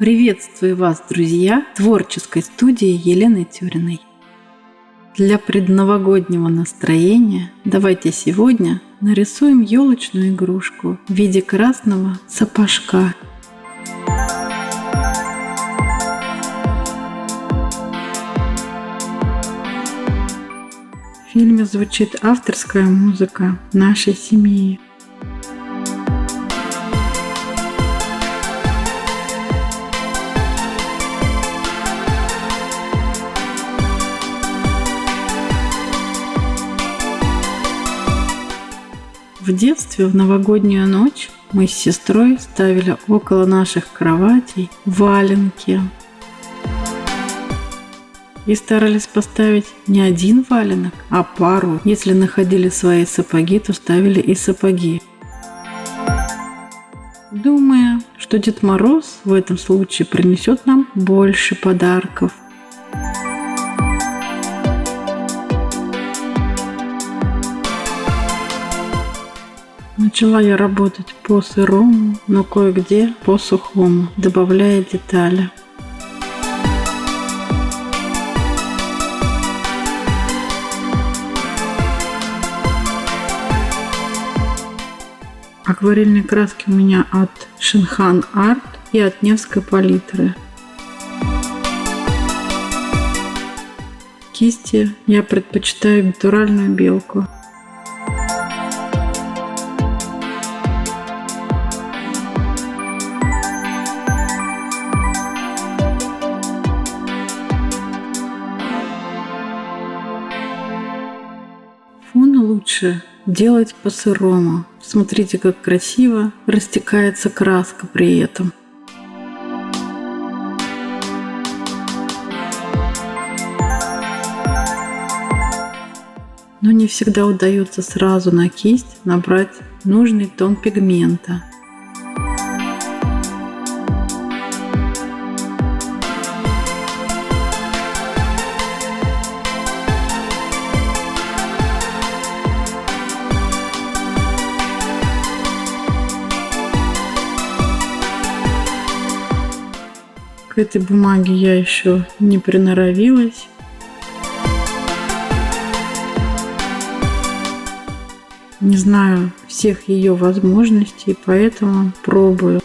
Приветствую вас, друзья, в творческой студии Елены Тюриной. Для предновогоднего настроения давайте сегодня нарисуем елочную игрушку в виде красного сапожка. В фильме звучит авторская музыка нашей семьи. В детстве в новогоднюю ночь мы с сестрой ставили около наших кроватей валенки. И старались поставить не один валенок, а пару. Если находили свои сапоги, то ставили и сапоги. Думая, что Дед Мороз в этом случае принесет нам больше подарков. Начала я работать по сырому, но кое-где по сухому, добавляя детали. Акварельные краски у меня от Шинхан Арт и от Невской палитры. Кисти я предпочитаю натуральную белку. Фон лучше делать по-сырому. Смотрите, как красиво растекается краска при этом. Но не всегда удается сразу на кисть набрать нужный тон пигмента. К этой бумаге я еще не приноровилась. Не знаю всех ее возможностей, поэтому пробую.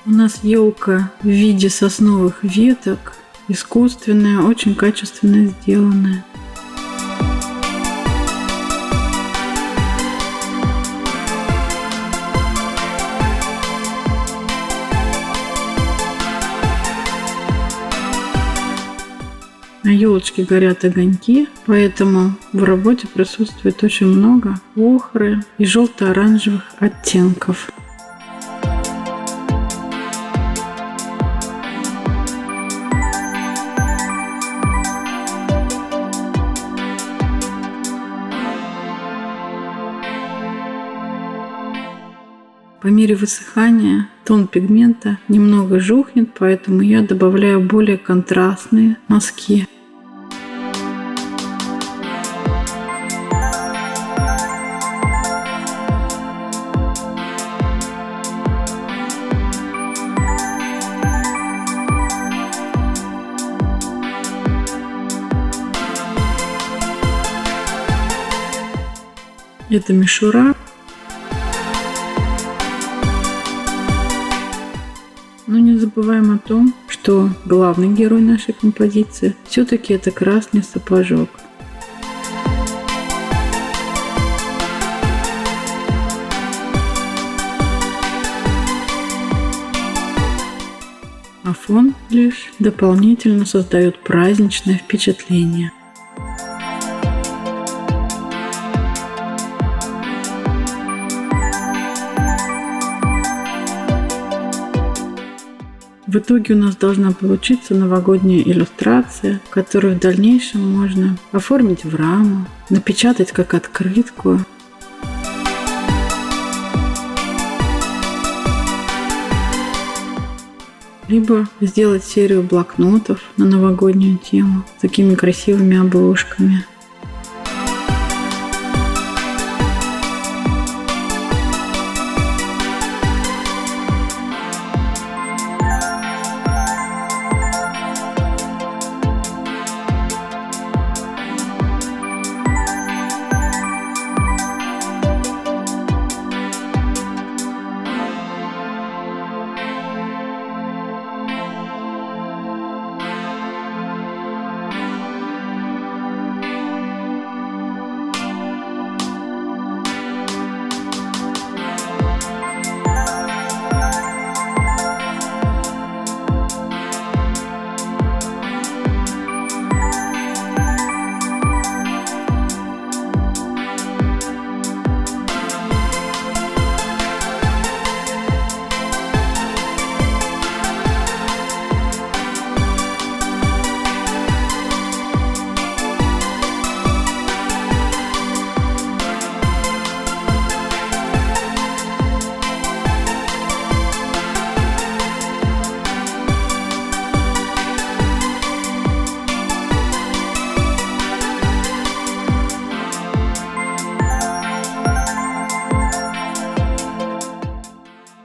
У нас елка в виде сосновых веток, искусственная, очень качественно сделанная. На елочке горят огоньки, поэтому в работе присутствует очень много охры и желто-оранжевых оттенков. По мере высыхания тон пигмента немного жухнет, поэтому я добавляю более контрастные мазки. Это мишура. Но не забываем о том, что главный герой нашей композиции все-таки это красный сапожок. А фон лишь дополнительно создает праздничное впечатление. В итоге у нас должна получиться новогодняя иллюстрация, которую в дальнейшем можно оформить в раму, напечатать как открытку. либо сделать серию блокнотов на новогоднюю тему с такими красивыми обложками.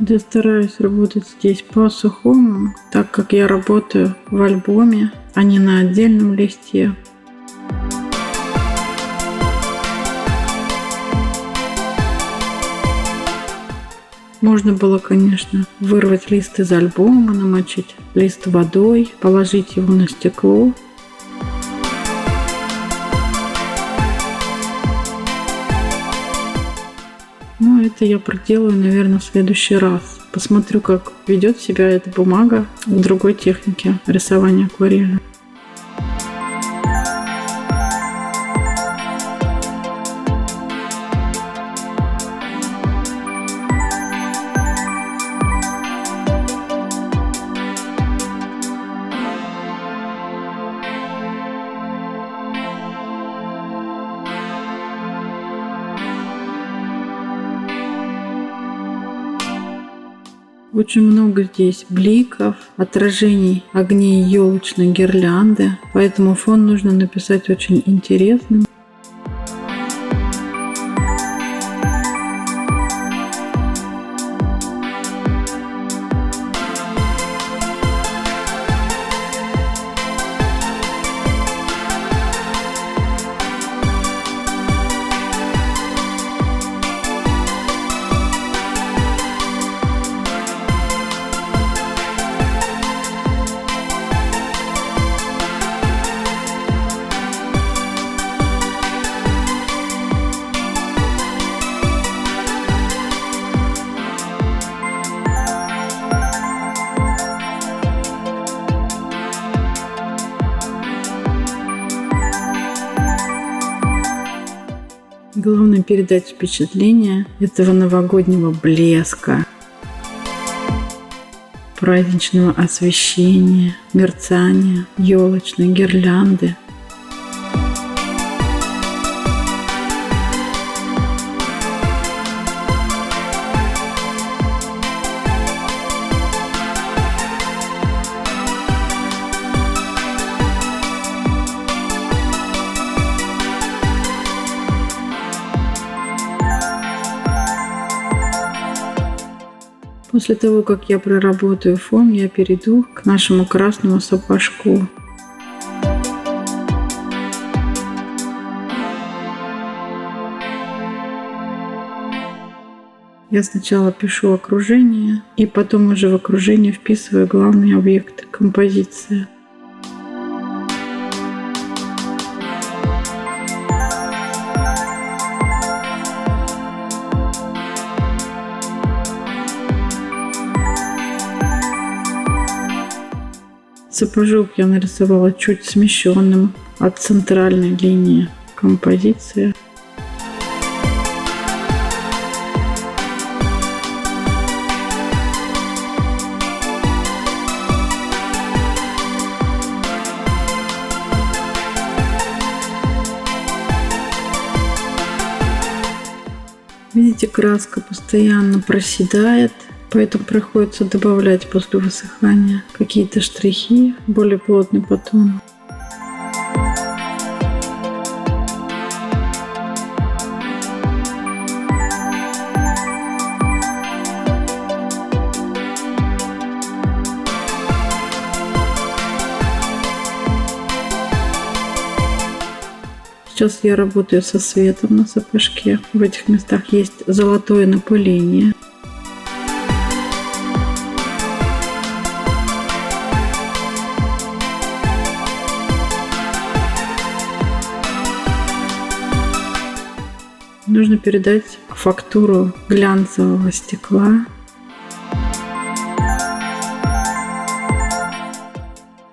Я стараюсь работать здесь по-сухому, так как я работаю в альбоме, а не на отдельном листе. Можно было, конечно, вырвать лист из альбома, намочить лист водой, положить его на стекло. Но это я проделаю, наверное, в следующий раз. Посмотрю, как ведет себя эта бумага в другой технике рисования акварелью. Очень много здесь бликов, отражений огней елочной гирлянды, поэтому фон нужно написать очень интересным. Главное передать впечатление этого новогоднего блеска, праздничного освещения, мерцания, елочной гирлянды. После того, как я проработаю фон, я перейду к нашему красному сапожку. Я сначала пишу окружение, и потом уже в окружение вписываю главные объекты композиции. Сапожок я нарисовала чуть смещенным от центральной линии композиции. Видите, краска постоянно проседает, Поэтому приходится добавлять после высыхания какие-то штрихи, более плотный по тону. Сейчас я работаю со светом на сапожке. В этих местах есть золотое напыление. Нужно передать фактуру глянцевого стекла.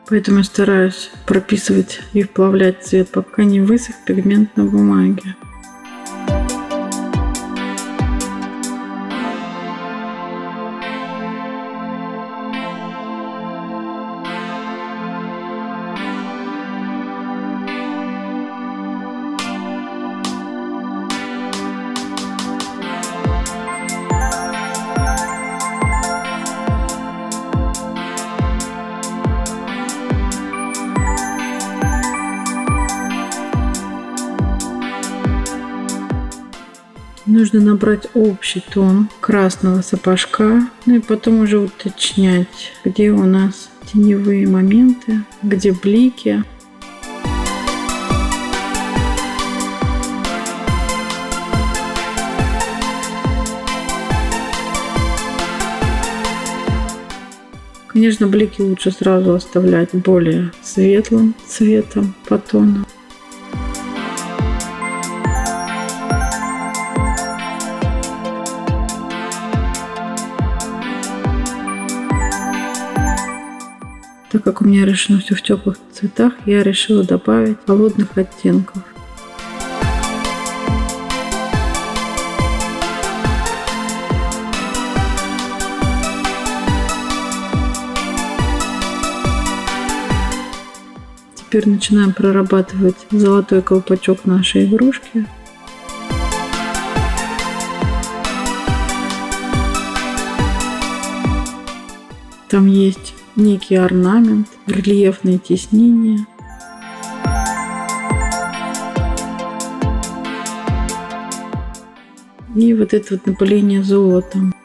Поэтому я стараюсь прописывать и вплавлять цвет, пока не высох пигмент на бумаге. Нужно набрать общий тон красного сапожка, ну и потом уже уточнять, где у нас теневые моменты, где блики. Конечно, блики лучше сразу оставлять более светлым цветом по тону. Так как у меня решено все в теплых цветах, я решила добавить холодных оттенков. Теперь начинаем прорабатывать золотой колпачок нашей игрушки. Там есть некий орнамент, рельефные тиснения. И вот это вот напыление золотом.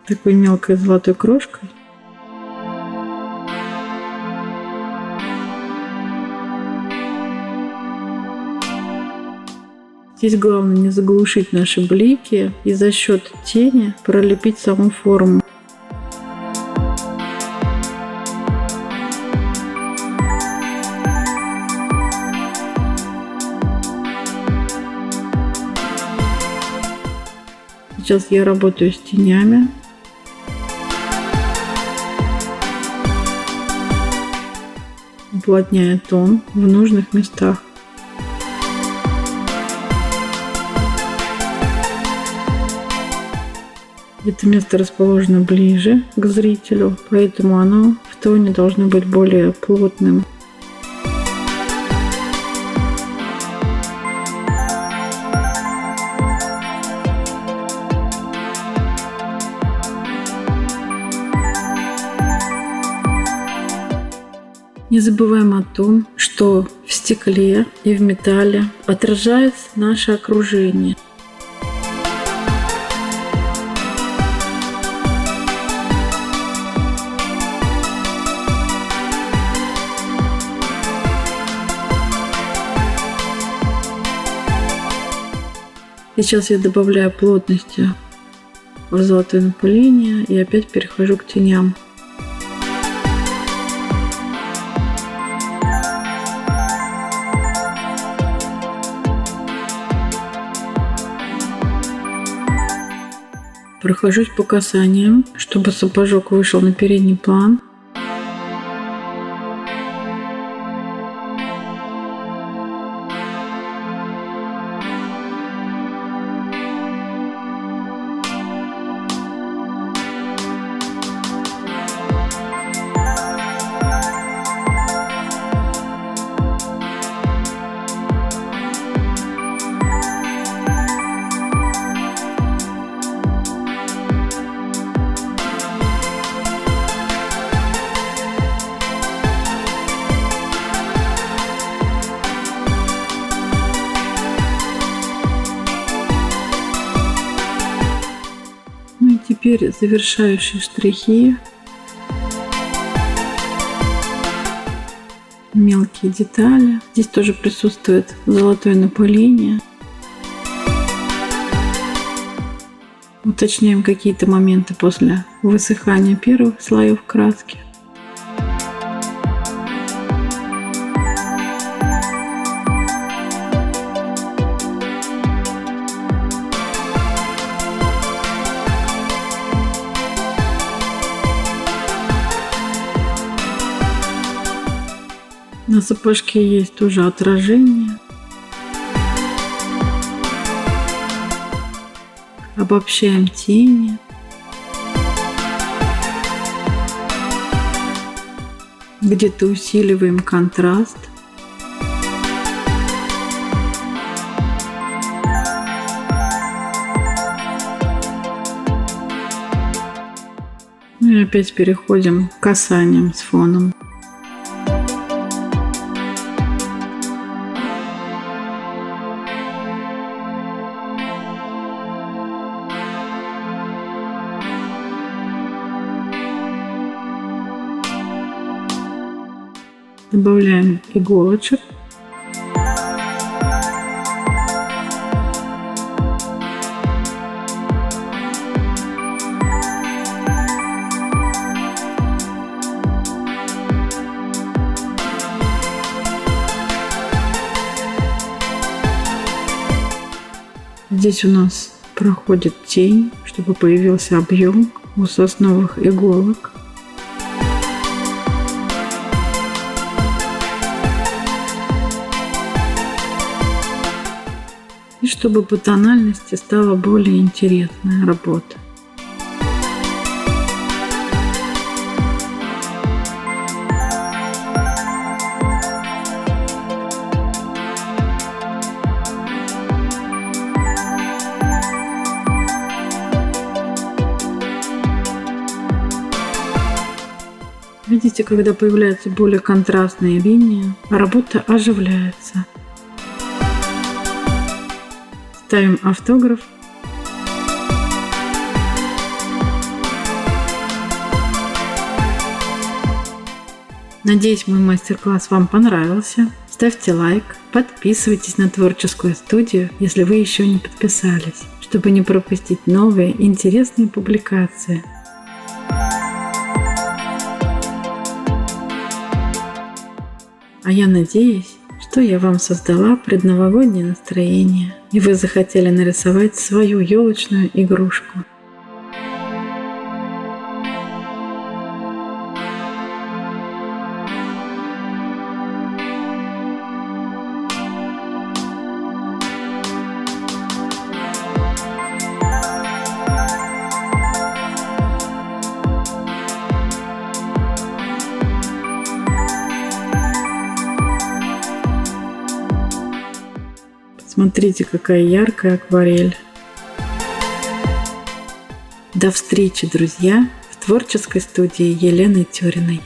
Такой мелкой золотой крошкой. Здесь главное не заглушить наши блики и за счет тени пролепить саму форму. Сейчас я работаю с тенями. Уплотняя тон в нужных местах. Это место расположено ближе к зрителю, поэтому оно в тоне должно быть более плотным. Не забываем о том, что в стекле и в металле отражается наше окружение. Сейчас я добавляю плотности в золотое напыление и опять перехожу к теням. Прохожусь по касаниям, чтобы сапожок вышел на передний план. теперь завершающие штрихи. Мелкие детали. Здесь тоже присутствует золотое напыление. Уточняем какие-то моменты после высыхания первых слоев краски. На сапожке есть тоже отражение. Обобщаем тени. Где-то усиливаем контраст. И опять переходим к касаниям с фоном. Добавляем иголочек. Здесь у нас проходит тень, чтобы появился объем у сосновых иголок. И чтобы по тональности стала более интересная работа. Видите, когда появляются более контрастные линии, работа оживляется. Ставим автограф. Надеюсь, мой мастер-класс вам понравился. Ставьте лайк, подписывайтесь на творческую студию, если вы еще не подписались, чтобы не пропустить новые интересные публикации. А я надеюсь, что я вам создала предновогоднее настроение, и вы захотели нарисовать свою елочную игрушку. Смотрите, какая яркая акварель. До встречи, друзья, в творческой студии Елены Тюриной.